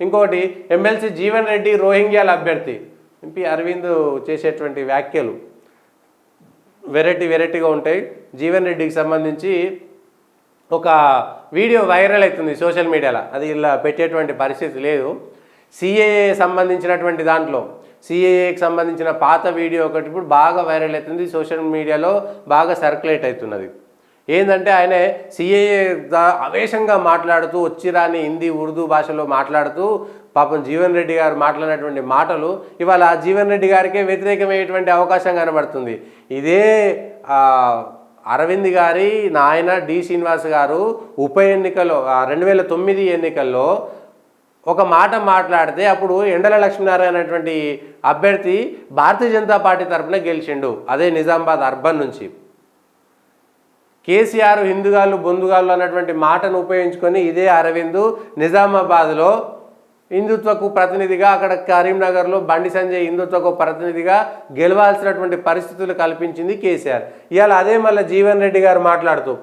ఇంకోటి ఎమ్మెల్సీ జీవన్ రెడ్డి రోహింగ్యాల అభ్యర్థి ఎంపీ అరవింద్ చేసేటువంటి వ్యాఖ్యలు వెరైటీగా ఉంటాయి. జీవన్ రెడ్డికి సంబంధించి ఒక వీడియో వైరల్ అవుతుంది సోషల్ మీడియాలో, అది ఇలా పెట్టేటువంటి పరిస్థితి లేదు. సిఏఏ సంబంధించినటువంటి దాంట్లో సిఏఏకి సంబంధించిన పాత వీడియో ఒకటి ఇప్పుడు బాగా వైరల్ అవుతుంది, సోషల్ మీడియాలో బాగా సర్క్యులేట్ అవుతున్నది. ఏంటంటే ఆయన సిఏఏ ఆవేశంగా మాట్లాడుతూ వచ్చిరాని హిందీ ఉర్దూ భాషలో మాట్లాడుతూ పాపం జీవన్ రెడ్డి గారు మాట్లాడినటువంటి మాటలు ఇవాళ జీవన్ రెడ్డి గారికే వ్యతిరేకమయ్యేటువంటి అవకాశం కనబడుతుంది. ఇదే అరవింద్ గారి నాయన డి శ్రీనివాస్ గారు ఉప ఎన్నికలో 2009 ఎన్నికల్లో ఒక మాట మాట్లాడితే అప్పుడు ఎండల లక్ష్మీనారాయణ అనేటువంటి అభ్యర్థి భారతీయ జనతా పార్టీ తరఫున గెలిచిండు, అదే నిజామాబాద్ అర్బన్ నుంచి. కేసీఆర్ హిందుగాళ్ళు బొందుగాళ్ళు అన్నటువంటి మాటను ఉపయోగించుకొని ఇదే అరవింద్ నిజామాబాద్లో హిందుత్వకు ప్రతినిధిగా, అక్కడ కరీంనగర్లో బండి సంజయ్ హిందుత్వకు ప్రతినిధిగా గెలవాల్సినటువంటి పరిస్థితులు కల్పించింది కేసీఆర్. ఇవాళ అదే మళ్ళీ జీవన్ రెడ్డి గారు మాట్లాడుతూ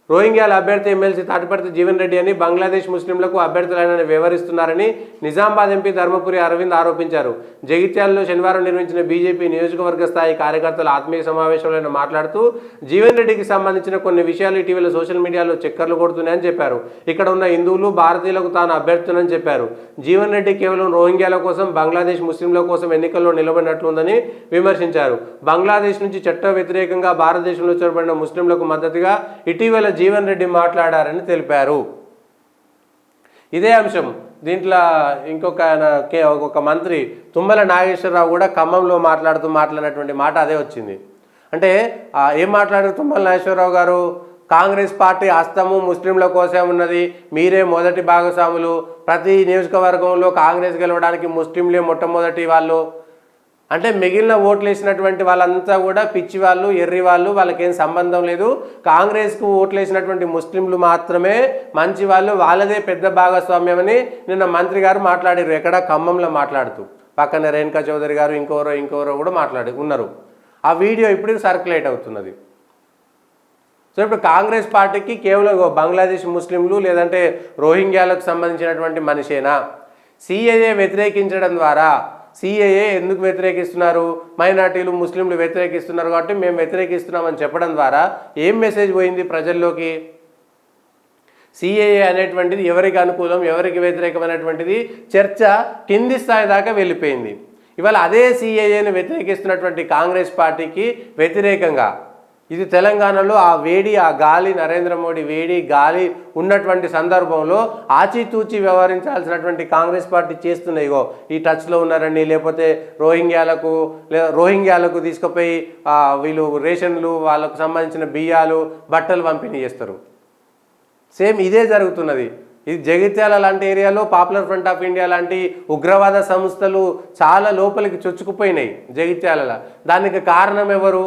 రోహింగ్యాల అభ్యర్థి ఎమ్మెల్సీ తాటిపర్తి జీవన్ రెడ్డి అని బంగ్లాదేశ్ ముస్లింలకు అభ్యర్థులైన వివరిస్తున్నారని నిజామాబాద్ ఎంపీ ధర్మపురి అరవింద్ ఆరోపించారు. జగిత్యాలలో శనివారం నిర్వహించిన బీజేపీ నియోజకవర్గ స్థాయి కార్యకర్తల ఆత్మీయ సమావేశంలో ఆయన మాట్లాడుతూ జీవన్ రెడ్డికి సంబంధించిన కొన్ని విషయాలు ఇటీవల సోషల్ మీడియాలో చక్కర్లు కొడుతున్నాయని చెప్పారు. ఇక్కడ ఉన్న హిందువులు భారతీయులకు తాను అభ్యర్థునని చెప్పారు. జీవన్ రెడ్డి కేవలం రోహింగ్యాల కోసం, బంగ్లాదేశ్ ముస్లింల కోసం ఎన్నికల్లో నిలబడినట్లుందని విమర్శించారు. బంగ్లాదేశ్ నుంచి చట్ట వ్యతిరేకంగా భారతదేశంలో చొరబడిన ముస్లింలకు మద్దతుగా ఇటీవల జీవన్ రెడ్డి మాట్లాడారని తెలిపారు. ఇదే అంశం దీంట్లో ఇంకొక మంత్రి తుమ్మల నాగేశ్వరరావు కూడా ఖమ్మంలో మాట్లాడినటువంటి మాట అదే వచ్చింది. అంటే ఏం మాట్లాడారు తుమ్మల నాగేశ్వరరావు గారు? కాంగ్రెస్ పార్టీ హస్తము ముస్లింల కోసం ఉన్నది, మీరే మొదటి భాగస్వాములు, ప్రతి నియోజకవర్గంలో కాంగ్రెస్ గెలవడానికి ముస్లింలే మొట్టమొదటి వాళ్ళు, అంటే మిగిలిన ఓట్లు వేసినటువంటి వాళ్ళంతా కూడా పిచ్చి వాళ్ళు, ఎర్రి వాళ్ళు, వాళ్ళకేం సంబంధం లేదు, కాంగ్రెస్కు ఓట్లు వేసినటువంటి ముస్లింలు మాత్రమే మంచి వాళ్ళు, వాళ్ళదే పెద్ద భాగస్వామ్యం అని నిన్న మంత్రి గారు మాట్లాడారు. ఎక్కడ? ఖమ్మంలో మాట్లాడుతూ. పక్కన రేణుకా చౌదరి గారు ఇంకెవరో కూడా ఉన్నారు. ఆ వీడియో ఇప్పుడు సర్క్యులేట్ అవుతున్నది. సో ఇప్పుడు కాంగ్రెస్ పార్టీకి కేవలం బంగ్లాదేశ్ ముస్లింలు లేదంటే రోహింగ్యాలకు సంబంధించినటువంటి మనిషేనా? సిఏఏ వ్యతిరేకించడం ద్వారా, సిఏఏ ఎందుకు వ్యతిరేకిస్తున్నారు? మైనార్టీలు ముస్లింలు వ్యతిరేకిస్తున్నారు కాబట్టి మేము వ్యతిరేకిస్తున్నామని చెప్పడం ద్వారా ఏం మెసేజ్ పోయింది ప్రజల్లోకి? సిఏఏ అనేటువంటిది ఎవరికి అనుకూలం, ఎవరికి వ్యతిరేకమైనటువంటిది చర్చ కింది స్థాయి దాకా వెళ్ళిపోయింది. ఇవాళ అదే సిఏఏని వ్యతిరేకిస్తున్నటువంటి కాంగ్రెస్ పార్టీకి వ్యతిరేకంగా ఇది తెలంగాణలో ఆ వేడి, ఆ గాలి, నరేంద్ర మోడీ వేడి గాలి ఉన్నటువంటి సందర్భంలో ఆచితూచి వ్యవహరించాల్సినటువంటి కాంగ్రెస్ పార్టీ చేస్తున్నాయిగో ఈ టచ్లో ఉన్నారండి, లేకపోతే రోహింగ్యాలకు తీసుకుపోయి వీళ్ళు రేషన్లు, వాళ్ళకు సంబంధించిన బియ్యాలు, బట్టలు పంపిణీ చేస్తారు. సేమ్ ఇదే జరుగుతున్నది. ఇది జగిత్యాల లాంటి ఏరియాలో పాపులర్ ఫ్రంట్ ఆఫ్ ఇండియా లాంటి ఉగ్రవాద సంస్థలు చాలా లోపలికి చొచ్చుకుపోయినాయి జగిత్యాలలో. దానికి కారణం ఎవరు?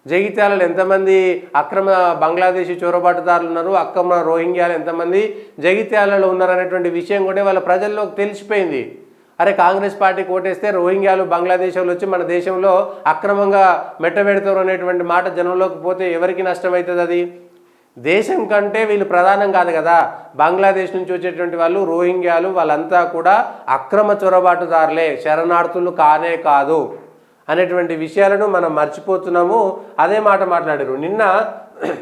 జగిత్యాలలో ఎంతమంది అక్రమ బంగ్లాదేశీ చొరబాటుదారులు ఉన్నారు, అక్రమ రోహింగ్యాలు ఎంతమంది జగిత్యాలలో ఉన్నారనేటువంటి విషయం కూడా వాళ్ళ ప్రజల్లోకి తెలిసిపోయింది. అరే కాంగ్రెస్ పార్టీకి ఓటేస్తే రోహింగ్యాలు బంగ్లాదేశంలో వచ్చి మన దేశంలో అక్రమంగా మెట్టబెడతారు అనేటువంటి మాట జనంలోకి పోతే ఎవరికి నష్టమవుతుంది? అది దేశం కంటే వీళ్ళు ప్రధానం కాదు కదా. బంగ్లాదేశ్ నుంచి వచ్చేటువంటి వాళ్ళు రోహింగ్యాలు వాళ్ళంతా కూడా అక్రమ చొరబాటుదారులే, శరణార్థులు కానే కాదు అనేటువంటి విషయాలను మనం మర్చిపోతున్నాము. అదే మాట మాట్లాడారు. నిన్న